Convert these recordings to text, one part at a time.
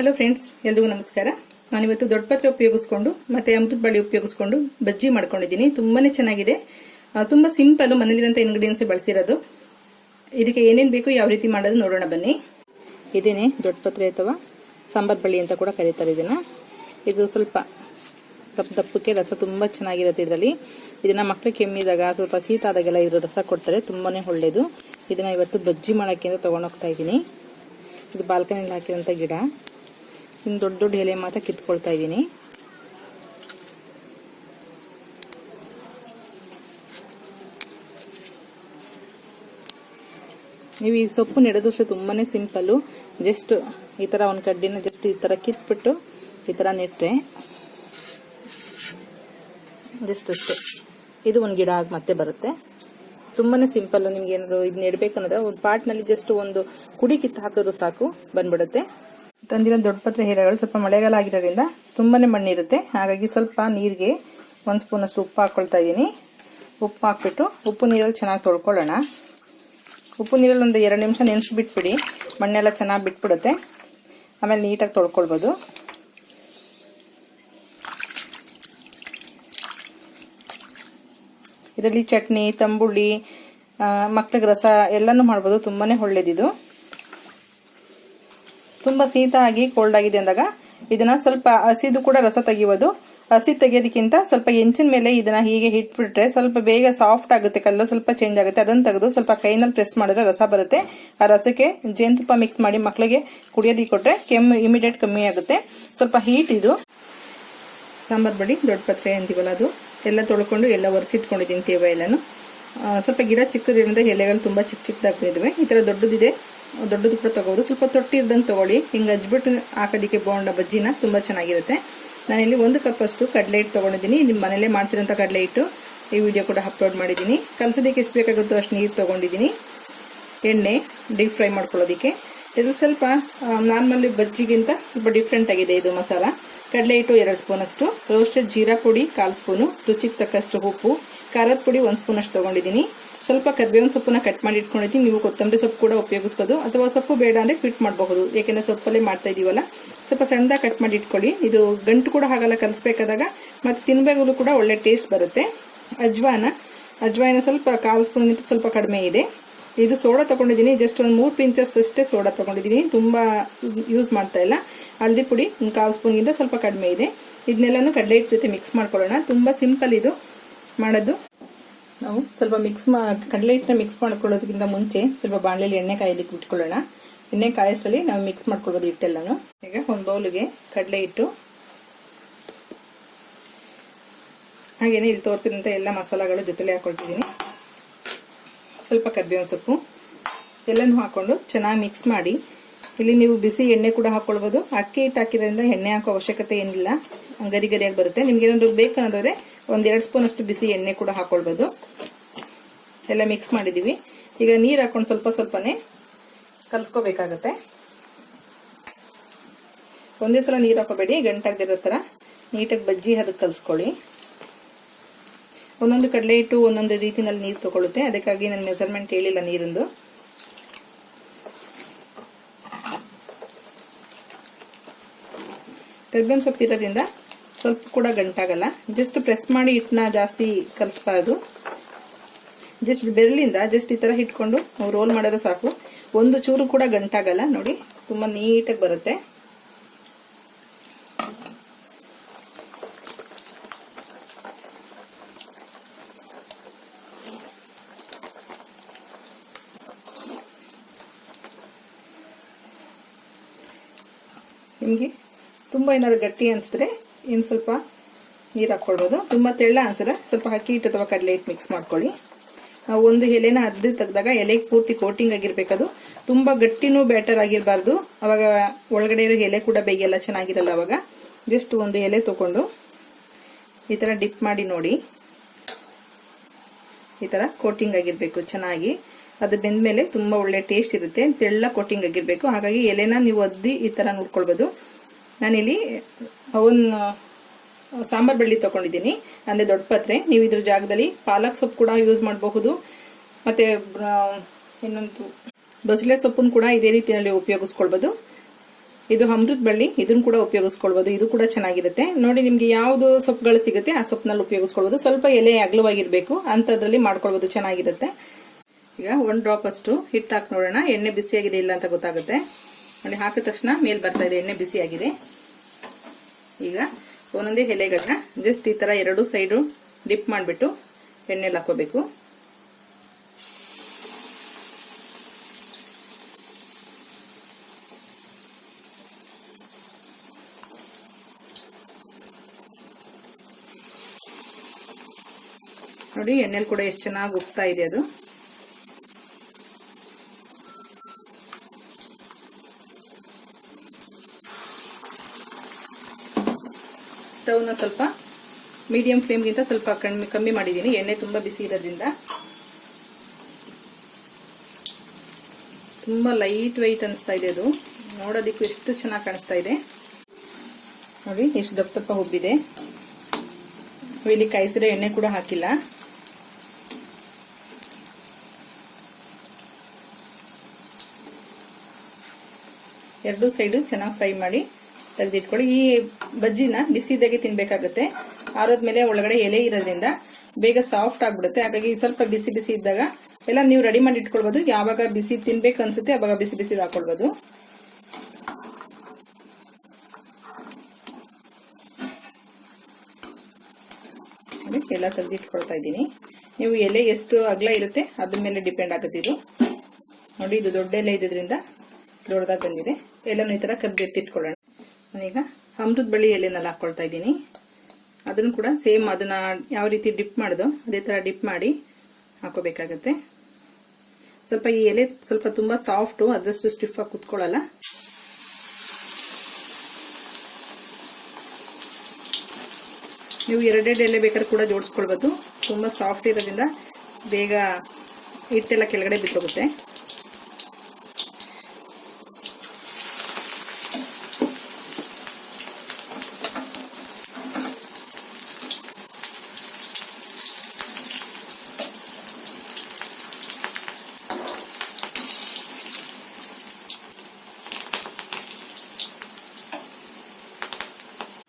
Hello friends, ಎಲ್ರಿಗೂ ನಮಸ್ಕಾರ. ನಾನಿವತ್ತು ದೊಡ್ಡಪತ್ರೆ ಉಪಯೋಗಿಸ್ಕೊಂಡು ಮತ್ತೆ ಅಮೃತಬಳ್ಳಿ ಉಪಯೋಗಿಸ್ಕೊಂಡು ಬಜ್ಜಿ ಮಾಡ್ಕೊಂಡಿದ್ದೀನಿ. ತುಂಬಾನೇ ಚೆನ್ನಾಗಿದೆ, ತುಂಬಾ ಸಿಂಪಲ್, ಮನೆಯಲ್ಲಿರುವಂತ ಇಂಗ್ರೀಡಿಯೆಂಟ್ಸ್ ಬಳಸಿರೋದು. ಇದಕ್ಕೆ ಏನೇನು ಬೇಕು, ಯಾವ ರೀತಿ ಮಾಡೋದು ನೋಡೋಣ ಬನ್ನಿ. ಇದೇನೆ ದೊಡ್ಡಪತ್ರೆ ಅಥವಾ ಸಾಂಬಾರ್ ಬಳ್ಳಿ ಅಂತ ಕೂಡ ಕರೀತಾರೆ ಇದನ್ನ. ಇದು ಸ್ವಲ್ಪ ದಪ್ಪಕ್ಕೆ ರಸ ತುಂಬಾ ಚೆನ್ನಾಗಿರುತ್ತೆ ಇದರಲ್ಲಿ. ಇದನ್ನ ಮಕ್ಕಳು ಕೆಮ್ಮಿದಾಗ ಸ್ವಲ್ಪ ಶೀತ ಆದಾಗೆಲ್ಲ ಇದ್ರ ರಸ ಕೊಡ್ತಾರೆ, ತುಂಬಾನೇ ಒಳ್ಳೇದು. ಇದನ್ನ ಇವತ್ತು ಬಜ್ಜಿ ಮಾಡೋಕ್ಕೆ ಅಂತ ತಗೊಂಡೋಗ್ತಾ ಇದ್ದೀನಿ. ಇದು ಬಾಲ್ಕನಿಯಲ್ಲಿ ಹಾಕಿರೋಂಥ ಗಿಡ. ಇನ್ನು ದೊಡ್ಡ ದೊಡ್ಡ ಎಲೆ ಮಾತ್ರ ಕಿತ್ಕೊಳ್ತಾ ಇದ್ದೀನಿ. ನೀವು ಈ ಸೊಪ್ಪು ನೆಡೋದು ಅಷ್ಟೇ ತುಂಬಾನೇ ಸಿಂಪಲ್ಲು. ಜಸ್ಟ್ ಈ ತರ ಒಂದು ಕಡ್ಡಿನ ಜಸ್ಟ್ ಈ ತರ ಕಿತ್ಬಿಟ್ಟು ಈ ತರ ನೆಟ್ರೆ ಜಸ್ಟ್ ಅಷ್ಟೇ, ಇದು ಒಂದು ಗಿಡ ಆಗಿ ಮತ್ತೆ ಬರುತ್ತೆ. ತುಂಬಾನೇ ಸಿಂಪಲ್. ನಿಮ್ಗೆ ಏನಾದ್ರು ಇದು ನೆಡ್ಬೇಕಂದ್ರೆ ಒಂದು ಪಾಟ್ನಲ್ಲಿ ಜಸ್ಟ್ ಒಂದು ಕುಡಿ ಕಿತ್ತು ಹಾಕೋದು ಸಾಕು, ಬಂದ್ಬಿಡುತ್ತೆ. ತಂದಿರೋ ದೊಡ್ಡಪತ್ರೆ ಎಲೆಗಳು ಸ್ವಲ್ಪ ಮಳೆಗಾಲ ಆಗಿರೋದ್ರಿಂದ ತುಂಬಾನೇ ಮಣ್ಣಿರುತ್ತೆ. ಹಾಗಾಗಿ ಸ್ವಲ್ಪ ನೀರಿಗೆ 1 ಸ್ಪೂನ್ ಅಷ್ಟು ಉಪ್ಪು ಹಾಕೊಳ್ತಾ ಇದ್ದೀನಿ. ಉಪ್ಪು ಹಾಕ್ಬಿಟ್ಟು ಉಪ್ಪು ನೀರಲ್ಲಿ ಚೆನ್ನಾಗಿ ತೊಳ್ಕೊಳ್ಳೋಣ. ಉಪ್ಪು ನೀರಲ್ಲಿ ಒಂದು 2 ನಿಮಿಷ ನೆನೆಸ್ಬಿಟ್ಬಿಡಿ, ಮಣ್ಣೆಲ್ಲ ಚೆನ್ನಾಗಿ ಬಿಟ್ಬಿಡುತ್ತೆ. ಆಮೇಲೆ ನೀಟಾಗಿ ತೊಳ್ಕೊಳ್ಬೋದು. ಇದರಲ್ಲಿ ಚಟ್ನಿ, ತಂಬುಳಿ, ಮಕ್ಳಿಗೆ ರಸ ಎಲ್ಲಾನು ಮಾಡ್ಬೋದು. ತುಂಬಾನೇ ಒಳ್ಳೇದಿದು. ತುಂಬಾ ಶೀತ ಆಗಿ ಕೋಲ್ಡ್ ಆಗಿದೆ ಅಂದಾಗ ಇದನ್ನ ಸ್ವಲ್ಪ ಹಸಿದು ಕೂಡ ರಸ ತೆಗೆಯೋದು. ಹಸಿ ತೆಗೆಯೋದಕ್ಕಿಂತ ಸ್ವಲ್ಪ ಹೆಂಚಿನ ಮೇಲೆ ಇದನ್ನ ಹೀಗೆ ಇಟ್ಬಿಟ್ರೆ ಸ್ವಲ್ಪ ಬೇಗ ಸಾಫ್ಟ್ ಆಗುತ್ತೆ, ಕಲರ್ ಸ್ವಲ್ಪ ಚೇಂಜ್ ಆಗುತ್ತೆ. ಅದನ್ನ ತೆಗೆದು ಸ್ವಲ್ಪ ಕೈನಲ್ಲಿ ಪ್ರೆಸ್ ಮಾಡಿದ್ರೆ ರಸ ಬರುತ್ತೆ. ಆ ರಸಕ್ಕೆ ಜೇನುತುಪ್ಪ ಮಿಕ್ಸ್ ಮಾಡಿ ಮಕ್ಕಳಿಗೆ ಕುಡಿಯೋದಕ್ಕೆ ಕೊಟ್ರೆ ಕೆಮ್ಮು ಇಮಿಡಿಯೇಟ್ ಕಮ್ಮಿ ಆಗುತ್ತೆ. ಸ್ವಲ್ಪ ಹೀಟ್ ಇದು. ಸಾಂಬಾರ್ ಬಳ್ಳಿ ದೊಡ್ಡಪತ್ರೆ ಅಂತೀವಲ್ಲ, ಅದು ಎಲ್ಲ ತೊಳ್ಕೊಂಡು ಎಲ್ಲ ಒರೆಸಿಟ್ಕೊಂಡಿದ್ದೀನಿ ತೇವ ಎಲ್ಲಾನು. ಸ್ವಲ್ಪ ಗಿಡ ಚಿಕ್ಕದಿರೋದ್ರಿಂದ ಎಲೆಗಳು ತುಂಬಾ ಚಿಕ್ಕ ಚಿಕ್ಕದಾಗ್ತಿದ್ವಿ. ಈ ತರ ದೊಡ್ಡದಿದೆ, ದೊಡ್ಡದು ಕೂಡ ತಗೋಬಹುದು. ಸ್ವಲ್ಪ ತೊಟ್ಟಿರ್ದಂಗೆ ತಗೊಳ್ಳಿ. ಹಿಂಗೆ ಹಚ್ಬಿಟ್ಟು ಹಾಕೋದಿಕ್ಕೆ ಬೋಂಡ ಬಜ್ಜಿನ ತುಂಬಾ ಚೆನ್ನಾಗಿರುತ್ತೆ. ನಾನಿಲ್ಲಿ 1 ಕಪ್ ಅಷ್ಟು ಕಡಲೆ ಹಿಟ್ಟು ತಗೊಂಡಿದ್ದೀನಿ. ನಿಮ್ಮ ಮನೇಲೆ ಮಾಡಿಸಿರೋಂಥ ಕಡಲೆ ಹಿಟ್ಟು. ಈ ವಿಡಿಯೋ ಕೂಡ ಅಪ್ಲೋಡ್ ಮಾಡಿದ್ದೀನಿ. ಕಲಸೋದಕ್ಕೆ ಎಷ್ಟು ಬೇಕಾಗುತ್ತೋ ಅಷ್ಟು ನೀರು ತಗೊಂಡಿದ್ದೀನಿ. ಎಣ್ಣೆ ಡೀಪ್ ಫ್ರೈ ಮಾಡ್ಕೊಳ್ಳೋದಕ್ಕೆ. ಇದು ಸ್ವಲ್ಪ ನಾರ್ಮಲ್ ಬಜ್ಜಿಗಿಂತ ಸ್ವಲ್ಪ ಡಿಫ್ರೆಂಟ್ ಆಗಿದೆ ಇದು ಮಸಾಲ. ಕಡಲೆ ಹಿಟ್ಟು 2 ಸ್ಪೂನ್ ಅಷ್ಟು, ರೋಸ್ಟೆಡ್ ಜೀರಾ ಪುಡಿ 1/4 ಸ್ಪೂನು, ರುಚಿಗೆ ತಕ್ಕಷ್ಟು ಉಪ್ಪು, ಖಾರದ ಪುಡಿ 1 ಸ್ಪೂನ್ ಅಷ್ಟು ತಗೊಂಡಿದ್ದೀನಿ. ಸ್ವಲ್ಪ ಕರಿಬೇವಿನ ಸೊಪ್ಪನ್ನ ಕಟ್ ಮಾಡಿ ಇಟ್ಕೊಂಡಿದ್ದೀನಿ. ನೀವು ಕೊತ್ತಂಬರಿ ಸೊಪ್ಪು ಕೂಡ ಉಪಯೋಗಿಸಬಹುದು, ಅಥವಾ ಸೊಪ್ಪು ಬೇಡ ಅಂದ್ರೆ ಫಿಟ್ ಮಾಡಬಹುದು. ಯಾಕೆಂದ್ರೆ ಸೊಪ್ಪಲ್ಲೇ ಮಾಡ್ತಾ ಇದೀವಲ್ಲ. ಸ್ವಲ್ಪ ಸಣ್ಣದಾಗಿ ಕಟ್ ಮಾಡಿ ಇಟ್ಕೊಳ್ಳಿ. ಇದು ಗಂಟು ಕೂಡ ಆಗಲ್ಲ ಕಲಸಬೇಕಾದಾಗ, ಮತ್ತೆ ತಿನ್ಬೇಕಾದ್ರೂ ಕೂಡ ಒಳ್ಳೆ ಟೇಸ್ಟ್ ಬರುತ್ತೆ. ಅಜ್ವಾನ ಸ್ವಲ್ಪ 1/4 ಸ್ಪೂನ್ ಸ್ವಲ್ಪ ಕಡಿಮೆ ಇದೆ. ಇದು ಸೋಡಾ ತಗೊಂಡಿದ್ದೀನಿ, ಜಸ್ಟ್ ಒಂದು 3 ಪಿಂಚಸ್ ಅಷ್ಟೇ ಸೋಡಾ ತಗೊಂಡಿದ್ದೀನಿ, ತುಂಬಾ ಯೂಸ್ ಮಾಡ್ತಾ ಇಲ್ಲ. ಹಳದಿ ಪುಡಿ 1/4 ಸ್ಪೂನ್ಗಿಂತ ಸ್ವಲ್ಪ ಕಡಿಮೆ ಇದೆ. ಇದನ್ನೆಲ್ಲಾನು ಕಡಲೆ ಹಿಟ್ಟು ಜೊತೆ ಮಿಕ್ಸ್ ಮಾಡ್ಕೊಳ್ಳೋಣ. ತುಂಬಾ ಸಿಂಪಲ್ ಇದು ಮಾಡೋದು. ನಾವು ಸ್ವಲ್ಪ ಕಡಲೆ ಹಿಟ್ಟನ್ನ ಮಿಕ್ಸ್ ಮಾಡ್ಕೊಳ್ಳೋದಕ್ಕಿಂತ ಮುಂಚೆ ಸ್ವಲ್ಪ ಬಾಣಲೆಯಲ್ಲಿ ಎಣ್ಣೆ ಕಾಯಲಿಕ್ಕೆ ಬಿಟ್ಕೊಳ್ಳೋಣ. ಎಣ್ಣೆ ಕಾಯಷ್ಟರಲ್ಲಿ ನಾವು ಮಿಕ್ಸ್ ಮಾಡ್ಕೊಳ್ಬೋದು ಹಿಟ್ಟೆಲ್ಲಾನು. ಈಗ ಒಂದು ಬೌಲ್ಗೆ ಕಡಲೆ ಹಿಟ್ಟು, ಹಾಗೇನೆ ಇಲ್ಲಿ ತೋರಿಸಿದಂತ ಎಲ್ಲ ಮಸಾಲೆಗಳು ಜೊತೆಲೆ ಹಾಕೊಳ್ತಿದ್ದೀನಿ. ಸ್ವಲ್ಪ ಕರಿಬೇವಿನ ಸೊಪ್ಪು ಎಲ್ಲನೂ ಹಾಕೊಂಡು ಚೆನ್ನಾಗಿ ಮಿಕ್ಸ್ ಮಾಡಿ. ಇಲ್ಲಿ ನೀವು ಬಿಸಿ ಎಣ್ಣೆ ಕೂಡ ಹಾಕೊಳ್ಬೋದು. ಅಕ್ಕಿ ಹಿಟ್ಟು ಹಾಕಿರೋದ್ರಿಂದ ಎಣ್ಣೆ ಹಾಕೋ ಅವಶ್ಯಕತೆ ಏನಿಲ್ಲ, ಗರಿ ಗರಿಯಾಗಿ ಬರುತ್ತೆ. ನಿಮ್ಗೆ ಏನಾದ್ರು ಬೇಕಂದ್ರೆ 1-2 ಸ್ಪೂನ್ ಅಷ್ಟು ಬಿಸಿ ಎಣ್ಣೆ ಕೂಡ ಹಾಕೊಳ್ಬೋದು. ಎಲ್ಲ ಮಿಕ್ಸ್ ಮಾಡಿದೀವಿ. ಈಗ ನೀರು ಹಾಕೊಂಡು ಸ್ವಲ್ಪ ಸ್ವಲ್ಪನೇ ಕಲ್ಸ್ಕೋಬೇಕಾಗತ್ತೆ. ಒಂದೇ ಸಲ ನೀರು ಹಾಕೋಬೇಡಿ, ಗಂಟಾಗದಿರೋ ತರ ನೀಟಾಗಿ ಬಜ್ಜಿ ಅದಕ್ಕೆ ಕಲ್ಸ್ಕೊಳ್ಳಿ. ಒಂದೊಂದು ಕಡಲೆ ಹಿಟ್ಟು ಒಂದೊಂದು ರೀತಿನಲ್ಲಿ ನೀರು ತಗೊಳುತ್ತೆ, ಅದಕ್ಕಾಗಿ ನಾನು ಮೆಜರ್ಮೆಂಟ್ ಹೇಳಿಲ್ಲ ನೀರಿಂದು. ಕರಿಬೇವಿನ ಸೊಪ್ಪು ಇರೋದ್ರಿಂದ ಸ್ವಲ್ಪ ಕೂಡ ಗಂಟಾಗಲ್ಲ. ಜಸ್ಟ್ ಪ್ರೆಸ್ ಮಾಡಿ ಹಿಟ್ಟನ್ನ ಜಾಸ್ತಿ ಕಲಸಬಾರದು. ಜಸ್ಟ್ ಬೆರಳಿಂದ ಜಸ್ಟ್ ಈ ತರ ಇಟ್ಕೊಂಡು ರೋಲ್ ಮಾಡಿದ್ರೆ ಸಾಕು. ಒಂದು ಚೂರು ಕೂಡ ಗಂಟಾಗಲ್ಲ. ನೋಡಿ, ತುಂಬಾ ನೀಟಾಗಿ ಬರುತ್ತೆ. ನಿಮಗೆ ತುಂಬಾ ಏನಾದ್ರು ಗಟ್ಟಿ ಅನ್ಸಿದ್ರೆ ಇನ್ನು ಸ್ವಲ್ಪ ನೀರು ಹಾಕೊಳ್ಬೋದು. ತುಂಬಾ ತೆಳ್ಳ ಅನ್ಸಿದ್ರೆ ಸ್ವಲ್ಪ ಅಕ್ಕಿ ಹಿಟ್ಟು ಅಥವಾ ಕಡಲೆ ಹಿಟ್ಟು ಮಿಕ್ಸ್ ಮಾಡ್ಕೊಳ್ಳಿ. ಒಂದು ಎಲೆನ ಅರ್ಧ ತೆಗೆದಾಗ ಎಲೆಗೆ ಪೂರ್ತಿ ಕೋಟಿಂಗ್ ಆಗಿರ್ಬೇಕದು. ತುಂಬಾ ಗಟ್ಟಿನೂ ಬ್ಯಾಟರ್ ಆಗಿರಬಾರ್ದು, ಅವಾಗ ಒಳಗಡೆ ಇರೋ ಎಲೆ ಕೂಡ ಬೇಗೆಲ್ಲ ಚೆನ್ನಾಗಿರಲ್ಲ. ಅವಾಗ ಜಸ್ಟ್ ಒಂದು ಎಲೆ ತಗೊಂಡು ಈ ತರ ಡಿಪ್ ಮಾಡಿ ನೋಡಿ. ಈ ತರ ಕೋಟಿಂಗ್ ಆಗಿರ್ಬೇಕು ಚೆನ್ನಾಗಿ. ಅದು ಬೆಂದ್ಮೇಲೆ ತುಂಬಾ ಒಳ್ಳೆ ಟೇಸ್ಟ್ ಇರುತ್ತೆ. ತೆಳ್ಳ ಕೋಟಿಂಗ್ ಆಗಿರ್ಬೇಕು. ಹಾಗಾಗಿ ಎಲೆನ ನೀವು ಅದ್ದಿ ಈ ತರ ನೋಡ್ಕೊಳ್ಬೋದು. ನಾನಿಲ್ಲಿ ಸಾಂಬಾರ್ ಬಳ್ಳಿ ತಗೊಂಡಿದ್ದೀನಿ, ಅಂದ್ರೆ ದೊಡ್ಡಪತ್ರೆ. ನೀವು ಇದ್ರ ಜಾಗದಲ್ಲಿ ಪಾಲಕ್ ಸೊಪ್ಪು ಕೂಡ ಯೂಸ್ ಮಾಡಬಹುದು. ಮತ್ತೆ ಇನ್ನೊಂದು ಬಸಳೆ ಸೊಪ್ಪನ್ನು ಕೂಡ ಇದೇ ರೀತಿಯಲ್ಲಿ ಉಪಯೋಗಿಸ್ಕೊಳ್ಬಹುದು. ಇದು ಅಮೃತ ಬಳ್ಳಿ, ಇದನ್ನು ಕೂಡ ಉಪಯೋಗಿಸ್ಕೊಳ್ಬಹುದು. ಇದು ಕೂಡ ಚೆನ್ನಾಗಿರುತ್ತೆ ನೋಡಿ. ನಿಮ್ಗೆ ಯಾವ್ದು ಸೊಪ್ಪುಗಳು ಸಿಗುತ್ತೆ ಆ ಸೊಪ್ಪಿನಲ್ಲಿ ಉಪಯೋಗಿಸ್ಕೊಳ್ಬಹುದು. ಸ್ವಲ್ಪ ಎಲೆ ಅಗಲವಾಗಿರ್ಬೇಕು ಅಂತದ್ರಲ್ಲಿ ಮಾಡ್ಕೊಳ್ಬಹುದು, ಚೆನ್ನಾಗಿರುತ್ತೆ. ಈಗ 1 ಡ್ರಾಪ್ ಅಷ್ಟು ಹಿಟ್ಟು ಹಾಕಿ ನೋಡೋಣ, ಎಣ್ಣೆ ಬಿಸಿಯಾಗಿದೆ ಇಲ್ಲ ಅಂತ ಗೊತ್ತಾಗುತ್ತೆ ನೋಡಿ. ಹಾಕಿದ ತಕ್ಷಣ ಮೇಲ್ ಬರ್ತಾ ಇದೆ, ಎಣ್ಣೆ ಬಿಸಿಯಾಗಿದೆ. ಈಗ ಒಂದೊಂದೇ ಎಲೆಗಳನ್ನ ಜಸ್ಟ್ ಈ ತರ 2 ಸೈಡು ಡಿಪ್ ಮಾಡಿಬಿಟ್ಟು ಎಣ್ಣೆಲಿ ಹಾಕೋಬೇಕು. ನೋಡಿ ಎಣ್ಣೆಲಿ ಕೂಡ ಎಷ್ಟು ಚೆನ್ನಾಗಿ ಉಗ್ತಾ ಇದೆ ಅದು. ಸ್ಟವ್ನ ಸ್ವಲ್ಪ ಮೀಡಿಯಂ ಫ್ಲೇಮ್ಗಿಂತ ಸ್ವಲ್ಪ ಕಮ್ಮಿ ಮಾಡಿದ್ದೀನಿ, ಎಣ್ಣೆ ತುಂಬಾ ಬಿಸಿ ಇರೋದ್ರಿಂದ. ತುಂಬಾ ಲೈಟ್ ವೈಟ್ ಅನಿಸ್ತಾ ಇದೆ ಅದು, ನೋಡೋದಿಕ್ಕೂ ಎಷ್ಟು ಚೆನ್ನಾಗಿ ಕಾಣಿಸ್ತಾ ಇದೆ ನೋಡಿ. ಎಷ್ಟು ದಪ್ಪ ದಪ್ಪ ಹುಬ್ಬಿದೆ. ಇಲ್ಲಿ ಕಾಯಿಸಿರೋ ಎಣ್ಣೆ ಕೂಡ ಹಾಕಿಲ್ಲ. ಎರಡು ಸೈಡು ಚೆನ್ನಾಗಿ ಫ್ರೈ ಮಾಡಿ ತೆಗೆದಿಟ್ಕೊಳ್ಳಿ. ಈ ಬಜ್ಜಿನ ಬಿಸಿದಾಗೆ ತಿನ್ಬೇಕಾಗುತ್ತೆ. ಆರೋದ್ಮೇಲೆ ಒಳಗಡೆ ಎಲೆ ಇರೋದ್ರಿಂದ ಬೇಗ ಸಾಫ್ಟ್ ಆಗ್ಬಿಡುತ್ತೆ. ಹಾಗಾಗಿ ಸ್ವಲ್ಪ ಬಿಸಿ ಬಿಸಿ ಇದ್ದಾಗ ಎಲ್ಲ ನೀವು ರೆಡಿ ಮಾಡಿ ಇಟ್ಕೊಳ್ಬಹುದು. ಯಾವಾಗ ಬಿಸಿ ತಿನ್ಬೇಕು ಅನ್ಸುತ್ತೆ ಅವಾಗ ಬಿಸಿ ಬಿಸಿ ಹಾಕೊಳ್ಬಹುದು. ಎಲ್ಲ ತೆಗೆದಿಟ್ಕೊಳ್ತಾ ಇದ್ದೀನಿ. ನೀವು ಎಲೆ ಎಷ್ಟು ಅಗಲ ಇರುತ್ತೆ ಅದ್ರ ಮೇಲೆ ಡಿಪೆಂಡ್ ಆಗುತ್ತೆ ಇದು ನೋಡಿ. ಇದು ದೊಡ್ಡ ಎಲೆ ಇದ್ರಿಂದ ದೊಡ್ಡದಾಗಿ ಬಂದಿದೆ. ಎಲ್ಲನೂ ಈ ತರ ಕರ್ದು ಎತ್ತಿಟ್ಕೊಳ್ಳೋಣ. ನಾನೀಗ ಅಮೃತ ಬಳ್ಳಿ ಎಲೆನಲ್ಲಿ ಹಾಕೊಳ್ತಾ ಇದ್ದೀನಿ. ಅದನ್ನು ಕೂಡ ಸೇಮ್ ಅದನ್ನ ಯಾವ ರೀತಿ ಡಿಪ್ ಮಾಡೋದು ಅದೇ ತರ ಡಿಪ್ ಮಾಡಿ ಹಾಕೋಬೇಕಾಗತ್ತೆ. ಸ್ವಲ್ಪ ಈ ಎಲೆ ಸ್ವಲ್ಪ ತುಂಬಾ ಸಾಫ್ಟ್, ಅದಷ್ಟು ಸ್ಟಿಫ್ ಆಗಿ ಕುತ್ಕೊಳ್ಳಲ್ಲ. ನೀವು 2 ಎಲೆ ಬೇಕಾದ್ರೆ ಕೂಡ ಜೋಡಿಸ್ಕೊಳ್ಬಹುದು. ತುಂಬಾ ಸಾಫ್ಟ್ ಇರೋದ್ರಿಂದ ಬೇಗ ಹಿಟ್ಟೆಲ್ಲ ಕೆಳಗಡೆ ಬಿದ್ದೋಗುತ್ತೆ.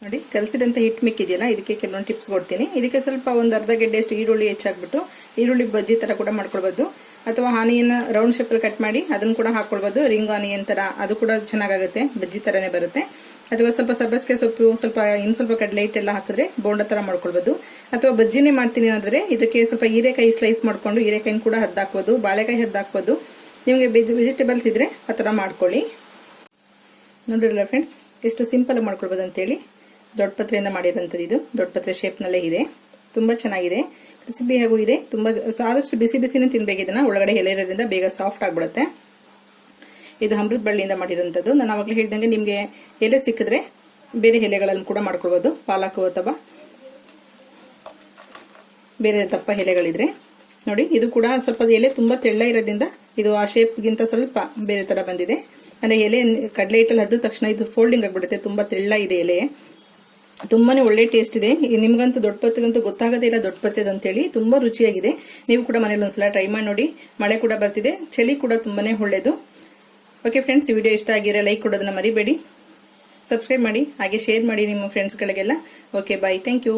ನೋಡಿ ಕಲಸಿದಂತ ಹಿಟ್ಟು ಮಿಕ್ಕಿದೆಯಲ್ಲ, ಇದಕ್ಕೆ ಕೆಲವೊಂದು ಟಿಪ್ಸ್ ಕೊಡ್ತೀನಿ. ಇದಕ್ಕೆ ಸ್ವಲ್ಪ ಒಂದು ಅರ್ಧ ಗೆಡ್ಡೆಯಷ್ಟು ಈರುಳ್ಳಿ ಹೆಚ್ಚಾಗ್ಬಿಟ್ಟು ಈರುಳ್ಳಿ ಬಜ್ಜಿ ತರ ಕೂಡ ಮಾಡ್ಕೊಳ್ಬಹುದು. ಅಥವಾ ಆನಿಯನ್ ರೌಂಡ್ ಶೇಪ್ ಅಲ್ಲಿ ಕಟ್ ಮಾಡಿ ಅದನ್ನು ಕೂಡ ಹಾಕೊಳ್ಬಹುದು. ರಿಂಗ್ ಆನಿಯನ್ ತರ, ಅದು ಕೂಡ ಚೆನ್ನಾಗುತ್ತೆ, ಬಜ್ಜಿ ತರನೇ ಬರುತ್ತೆ. ಅಥವಾ ಸ್ವಲ್ಪ ಸಬ್ಬಸಿಗೆ ಸೊಪ್ಪು, ಸ್ವಲ್ಪ ಕಡಲೆ ಹಿಟ್ಟೆಲ್ಲ ಹಾಕಿದ್ರೆ ಬೋಂಡ ತರ ಮಾಡ್ಕೊಳ್ಬಹುದು. ಅಥವಾ ಬಜ್ಜಿನೇ ಮಾಡ್ತೀನಿ ಅಂದ್ರೆ ಇದಕ್ಕೆ ಸ್ವಲ್ಪ ಹೀರೆಕಾಯಿ ಸ್ಲೈಸ್ ಮಾಡ್ಕೊಂಡು ಹೀರೆಕಾಯಿನ ಕೂಡ ಹದ್ದಾಕ್ಬೋದು, ಬಾಳೆಕಾಯಿ ಹದ್ದಾಕ್ಬೋದು. ನಿಮಗೆ ವೆಜಿಟೇಬಲ್ಸ್ ಇದ್ರೆ ಆ ತರ ಮಾಡ್ಕೊಳ್ಳಿ. ನೋಡಿರಲ್ಲ ಫ್ರೆಂಡ್ಸ್, ಎಷ್ಟು ಸಿಂಪಲ್ ಮಾಡ್ಕೊಳ್ಬಹುದು ಅಂತೇಳಿ. ದೊಡ್ಡಪತ್ರೆಯಿಂದ ಮಾಡಿರೋಂಥದ್ದು ಇದು, ದೊಡ್ಡಪತ್ರೆ ಶೇಪ್ ನಲ್ಲೇ ಇದೆ. ತುಂಬಾ ಚೆನ್ನಾಗಿದೆ, ಕ್ರಿಸ್ಪಿ ಹಾಗೂ ಇದೆ. ತುಂಬಾ ಆದಷ್ಟು ಬಿಸಿ ಬಿಸಿನೇ ತಿನ್ಬೇಕು ಇದನ್ನ, ಒಳಗಡೆ ಎಲೆ ಇರೋದ್ರಿಂದ ಬೇಗ ಸಾಫ್ಟ್ ಆಗ್ಬಿಡುತ್ತೆ. ಇದು ಅಮೃತ ಬಳ್ಳಿಯಿಂದ ಮಾಡಿರೋಂಥದ್ದು. ನಾನು ಅವಾಗಲೇ ಹೇಳಿದಂಗೆ ನಿಮ್ಗೆ ಎಲೆ ಸಿಕ್ಕಿದ್ರೆ ಬೇರೆ ಎಲೆಗಳನ್ನು ಕೂಡ ಮಾಡ್ಕೊಳ್ಬಹುದು, ಪಾಲಕ್ ಅಥವಾ ಬೇರೆ ದಪ್ಪ ಎಲೆಗಳಿದ್ರೆ. ನೋಡಿ ಇದು ಕೂಡ ಸ್ವಲ್ಪ ಎಲೆ ತುಂಬಾ ತೆಳ್ಳ ಇರೋದ್ರಿಂದ ಇದು ಆ ಶೇಪ್ಗಿಂತ ಸ್ವಲ್ಪ ಬೇರೆ ತರ ಬಂದಿದೆ. ಅಂದ್ರೆ ಎಲೆ ಕಡಲೆ ಹಿಟ್ಟಲ್ಲಿ ಹದ್ದ ತಕ್ಷಣ ಇದು ಫೋಲ್ಡಿಂಗ್ ಆಗ್ಬಿಡುತ್ತೆ, ತುಂಬಾ ತೆಳ್ಳ ಇದೆ ಎಲೆ. ತುಂಬಾನೇ ಒಳ್ಳೆ ಟೇಸ್ಟ್ ಇದೆ. ನಿಮ್ಗಂತೂ ದೊಡ್ಡಪತ್ರೆದಂತೂ ಗೊತ್ತಾಗದೇ ಇಲ್ಲ ದೊಡ್ಡಪತ್ರೆದು ಅಂತೇಳಿ. ತುಂಬಾ ರುಚಿಯಾಗಿದೆ. ನೀವು ಕೂಡ ಮನೇಲಿ ಒಂದ್ಸಲ ಟ್ರೈ ಮಾಡಿ ನೋಡಿ. ಮಳೆ ಕೂಡ ಬರ್ತಿದೆ, ಚಳಿ ಕೂಡ ತುಂಬಾನೇ ಒಳ್ಳೇದು. ಓಕೆ ಫ್ರೆಂಡ್ಸ್, ಈ ವಿಡಿಯೋ ಇಷ್ಟ ಆಗಿದ್ರೆ ಲೈಕ್ ಕೊಡೋದನ್ನ ಮರಿಬೇಡಿ. ಸಬ್ಸ್ಕ್ರೈಬ್ ಮಾಡಿ, ಹಾಗೆ ಶೇರ್ ಮಾಡಿ ನಿಮ್ಮ ಫ್ರೆಂಡ್ಸ್ಗಳಿಗೆಲ್ಲ. Okay bye, thank you.